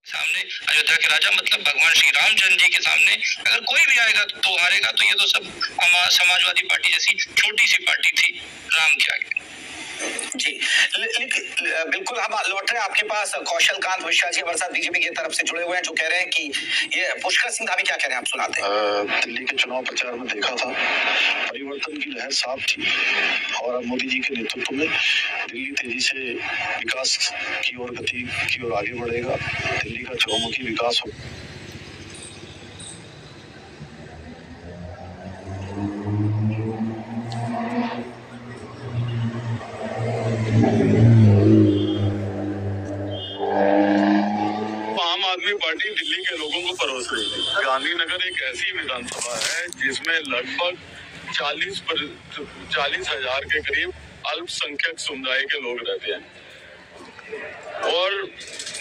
सामने अयोध्या के राजा मतलब भगवान श्री रामचंद्र जी के सामने अगर कोई भी आएगा तो हारेगा। तो ये तो सब समाजवादी पार्टी जैसी छोटी सी पार्टी थी राम के आगे। जी, लेकिन बिल्कुल हम लौट रहे हैं आपके पास। कौशल कांत मिश्रा जी हमारे साथ बीजेपी की तरफ से जुड़े हुए हैं, जो कह रहे हैं कि ये पुष्कर सिंह धामी क्या कह रहे हैं, आप सुनाते हैं। दिल्ली के चुनाव प्रचार में देखा था, परिवर्तन की लहर साफ थी और अब मोदी जी के नेतृत्व में दिल्ली तेजी से विकास की ओर गति की ओर आगे बढ़ेगा। दिल्ली का चहुमुखी विकास हो। आम आदमी पार्टी दिल्ली के लोगों को परोस रही है। गांधीनगर एक ऐसी विधानसभा है जिसमें लगभग 40,000 के करीब अल्पसंख्यक समुदाय के लोग रहते हैं और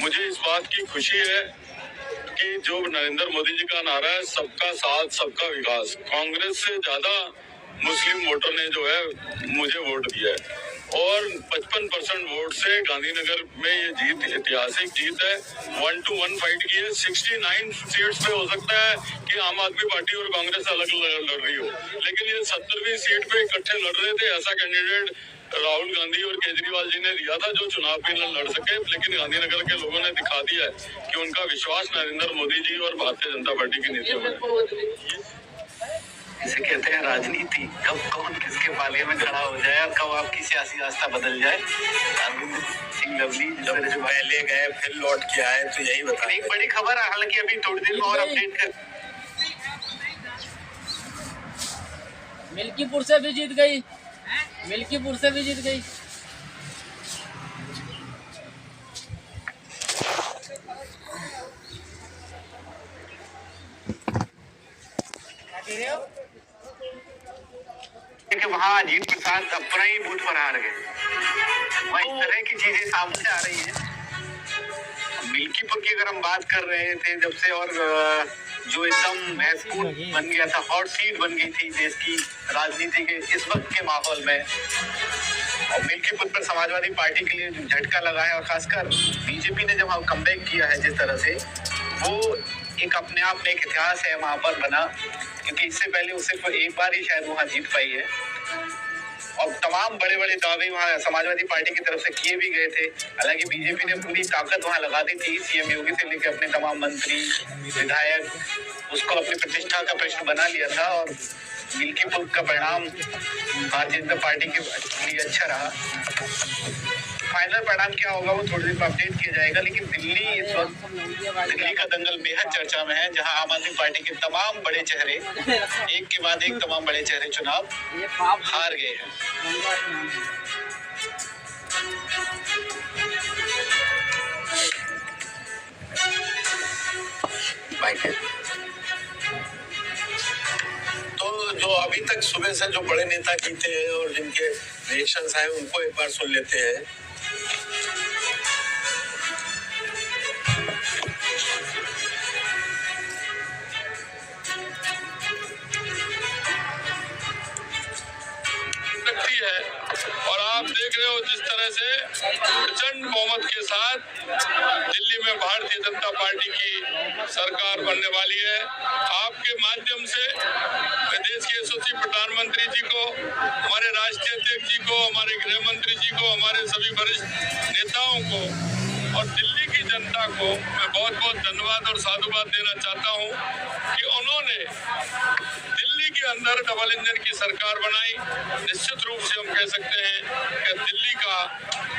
मुझे इस बात की खुशी है कि जो नरेंद्र मोदी जी का नारा है, सबका साथ सबका विकास, कांग्रेस से ज्यादा मुस्लिम वोटर ने जो है मुझे वोट दिया है और 55% वोट से गांधीनगर में ये जीत ऐतिहासिक जीत है। 1-1 फाइट की है। 69 सीट्स पे हो सकता है कि आम आदमी पार्टी और कांग्रेस अलग लड़ रही हो, लेकिन ये 70वीं सीट पे इकट्ठे लड़ रहे थे। ऐसा कैंडिडेट राहुल गांधी और केजरीवाल जी ने दिया था जो चुनाव भी न लड़ सके, लेकिन गांधीनगर के लोगों ने दिखा दिया है कि उनका विश्वास नरेंद्र मोदी जी और भारतीय जनता पार्टी की नीतियों में। इसे कहते हैं राजनीति, कब कौन किसके पाले में खड़ा हो जाए और कब आपकी सियासी रास्ता बदल जाए। अरविंद सिंह लवली जो पहले गए फिर लौट के आए, तो यही बता। एक बड़ी खबर है, हालांकि अभी थोड़ी देर में और अपडेट कर। मिल्कीपुर से भी जीत गई, मिल्कीपुर से भी जीत गई। कि वहाँ अजीत प्रसाद अपना ही बूथ पर हार गए। वहाँ इस तरह की चीजें सामने आ रही है। मिल्कीपुर की अगर हम बात कर रहे थे जब से, और जो एकदम महत्वपूर्ण बन गया था, हॉट सीट बन गई थी देश की राजनीति के इस वक्त के माहौल में, और मिल्कीपुर पर समाजवादी पार्टी के लिए जो झटका लगा है और खासकर बीजेपी ने जब कमबैक किया है जिस तरह से, वो एक अपने आप में एक इतिहास है वहां पर बना, क्योंकि इससे पहले वो सिर्फ एक बार ही शायद वहां जीत पाई है। और तमाम बड़े बड़े दावे वहां समाजवादी पार्टी की तरफ से किए भी गए थे। हालांकि बीजेपी ने पूरी ताकत वहां लगा दी थी, सीएम योगी से लेकर अपने तमाम मंत्री विधायक, उसको अपनी प्रतिष्ठा का प्रश्न बना लिया था और मिल्कीपुर का परिणाम भारतीय जनता पार्टी के लिए अच्छा रहा। फाइनल परिणाम क्या होगा वो थोड़ी देर में अपडेट किया जाएगा, लेकिन दिल्ली इस वक्त, दिल्ली का दंगल बेहद चर्चा में है, जहां आम आदमी पार्टी के तमाम बड़े चेहरे एक के बाद एक तमाम बड़े चेहरे चुनाव हार गए हैं। तो जो अभी तक सुबह से जो बड़े नेता जीते हैं और जिनके रिएक्शंस आए उनको एक बार सुन लेते हैं। और आप देख रहे हो जिस तरह से प्रचंड बहुमत के साथ दिल्ली में भारतीय जनता पार्टी की सरकार बनने वाली है। आपके माध्यम से मैं देश के यशस्वी प्रधानमंत्री जी को, हमारे राष्ट्रीय अध्यक्ष जी को, हमारे गृह मंत्री जी को, हमारे सभी वरिष्ठ नेताओं को और दिल्ली की जनता को मैं बहुत बहुत धन्यवाद और साधुवाद देना चाहता हूं कि उन्होंने दिल्ली के अंदर डबल इंजन की सरकार बनाई। निश्चित रूप से हम कह सकते हैं कि दिल्ली का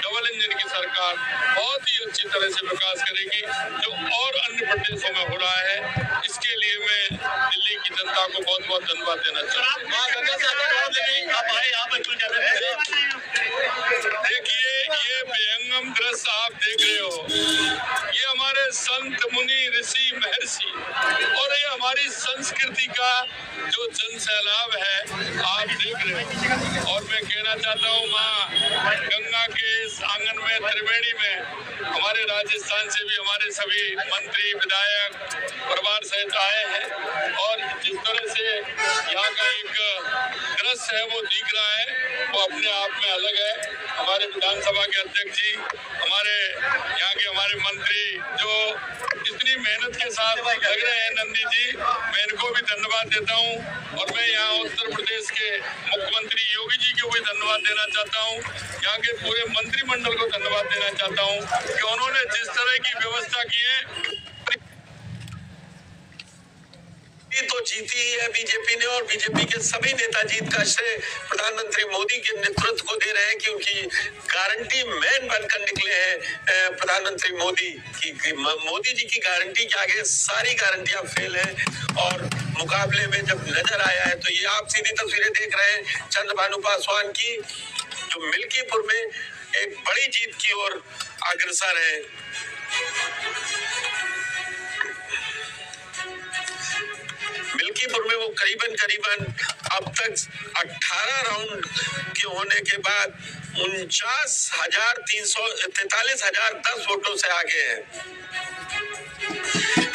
डबल इंजन की सरकार बहुत ही अच्छी तरह से विकास करेगी, जो और अन्य प्रदेशों में हो रहा है। इसके लिए मैं दिल्ली की जनता को बहुत बहुत धन्यवाद देना चाहता हूँ। देखिए, ये बेहंगम दृश्य आप देख रहे हो, ये हमारे संत मुनि ऋषि महर्षि और ये हमारी संस्कृति का जो जन सैलाब है आप देख रहे हो। और मैं कहना चाहता हूँ, माँ गंगा के इस आंगन में त्रिवेणी में हमारे राजस्थान से भी हमारे सभी मंत्री विधायक परिवार सहित आए हैं और जिस तरह से यहाँ का एक दृश्य है वो दिख रहा है, वो अपने आप में अलग है। हमारे विधानसभा के अध्यक्ष जी, हमारे यहाँ के हमारे मंत्री जो मेहनत के साथ लग रहे हैं नंदी जी, मैं इनको भी धन्यवाद देता हूं। और मैं यहाँ उत्तर प्रदेश के मुख्यमंत्री योगी जी को भी धन्यवाद देना चाहता हूं, यहाँ के पूरे मंत्रिमंडल को धन्यवाद देना चाहता हूं कि उन्होंने जिस तरह की व्यवस्था की है। तो जीती ही है बीजेपी ने, और बीजेपी के सभी नेता जीत का श्रेय प्रधानमंत्री मोदी के नेतृत्व को दे रहे हैं, क्योंकि गारंटी मैन बनकर निकले हैं प्रधानमंत्री मोदी की। मोदी जी की गारंटी के आगे सारी गारंटियां फेल हैं। और मुकाबले में जब नजर आया है तो ये आप सीधी तस्वीरें देख रहे हैं चंद्रभानु पासवान की, जो मिल्कीपुर में एक बड़ी जीत की ओर अग्रसर है। मिल्कीपुर में वो करीबन अब तक 18 राउंड के होने के बाद 43,10 वोटों से आगे है।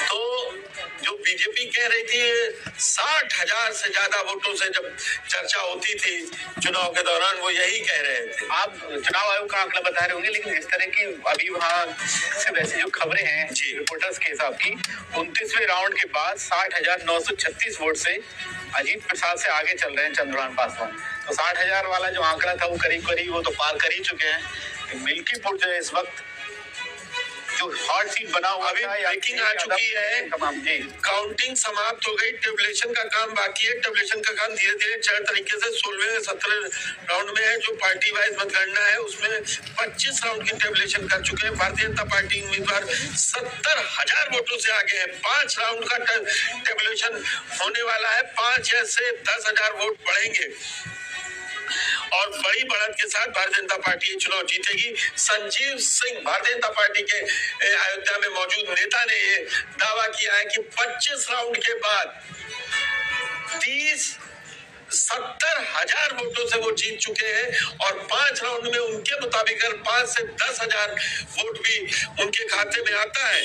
तो जो बीजेपी कह रही थी 60,000 से ज्यादा वोटों से जब चर्चा होती थी चुनाव के दौरान, वो यही कह रहे थे। आप चुनाव आयोग का आंकड़ा बता रहे होंगे, लेकिन इस तरह की अभी वहाँ से वैसे जो खबरें हैं रिपोर्टर्स के हिसाब की, 29वें राउंड के बाद 60,936 वोट से अजीत प्रसाद से आगे चल रहे हैं चंद्रभानु पासवान। तो 60,000 वाला जो आंकड़ा था वो करीब वो तो पार कर ही चुके हैं। मिल्कीपुर जो है इस वक्त जो हॉट सीट बना हुआ, अभी ब्रेकिंग आ चुकी है, काउंटिंग समाप्त हो गई, टेबुलेशन का काम बाकी है। टेबुलेशन का काम धीरे धीरे चल तरीके से 16वें 17 राउंड में है। जो पार्टी वाइज मतगणना है उसमें 25 राउंड की टेबुलेशन कर चुके हैं। भारतीय जनता पार्टी उम्मीदवार 70,000 वोटों से आगे है। 5 राउंड का टेबुलेशन होने वाला है, 5 से 10,000 वोट बढ़ेंगे और बड़ी बढ़त के साथ भारतीय जनता पार्टी चुनाव जीतेगी। संजीव सिंह भारतीय जनता पार्टी के अयोध्या में मौजूद नेता ने ये दावा किया है कि 25 राउंड के बाद 70,000 वोटों से वो जीत चुके हैं और 5 राउंड में उनके मुताबिक 5 से 10,000 वोट भी उनके खाते में आता है।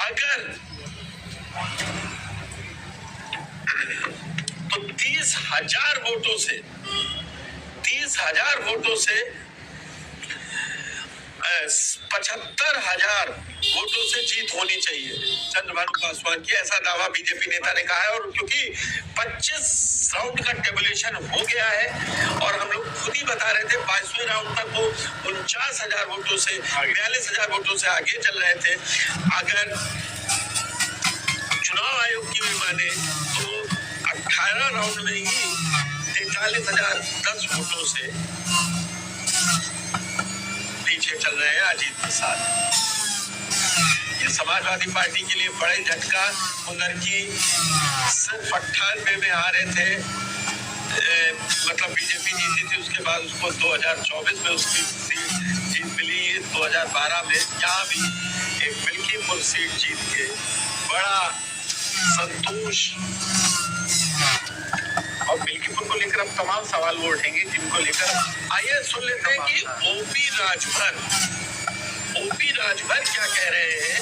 अगर तो 30,000 वोटों से 75,000 वोटों से जीत होनी चाहिए चंद्रभानु पासवान की, ऐसा दावा बीजेपी नेता ने कहा है। और क्योंकि 25 राउंड का टेबुलेशन हो गया है और हम लोग खुद ही बता रहे थे 22वें राउंड तक वो 49,000 वोटों से 42,000 वोटों से आगे चल रहे थे। अगर चुनाव आयोग की भी माने तो 18 राउंड में ही 43,010 वोटों से पीछे चल रहे हैं अजीत प्रसाद। ये समाजवादी पार्टी के लिए बड़े झटका, उधर की सिर्फ 98 में आ रहे थे, मतलब बीजेपी जीती थी, उसके बाद उसको 2024 में उसकी जीत मिली, 2012 में यहाँ भी एक मिल्कीपुर सीट जीत के बड़ा संतोष। और मिल्कीपुर को लेकर अब तमाम सवाल वो उठेंगे जिनको लेकर आइए सुन लेते हैं कि ओपी राजभर क्या कह रहे हैं,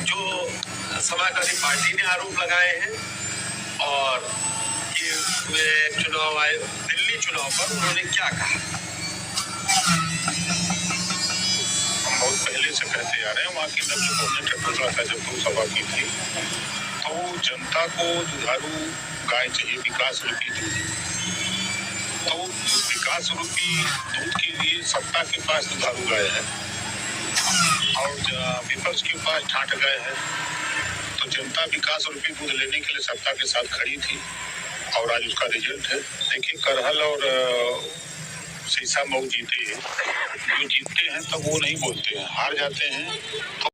जो समाजवादी पार्टी ने आरोप लगाए हैं। और ये चुनाव आए दिल्ली चुनाव पर उन्होंने क्या कहा। बहुत पहले से कहते आ रहे हैं, वहाँ की नब्ज को हमने टटोला था जब तुम सभा की थी, तो जनता को दुधारू गाय चाहिए, विकास रूपी दूध। तो विकास रूपी दूध के लिए सत्ता के पास दुधारू गाय है और विपक्ष के पास ठाठ गाय है। तो जनता विकास रूपी दूध लेने के लिए सत्ता के साथ खड़ी थी और आज उसका रिजल्ट है। देखिए, करहल और शीशा मऊ जीते हैं, जो जीतते हैं तब वो नहीं बोलते हैं, हार जाते हैं तो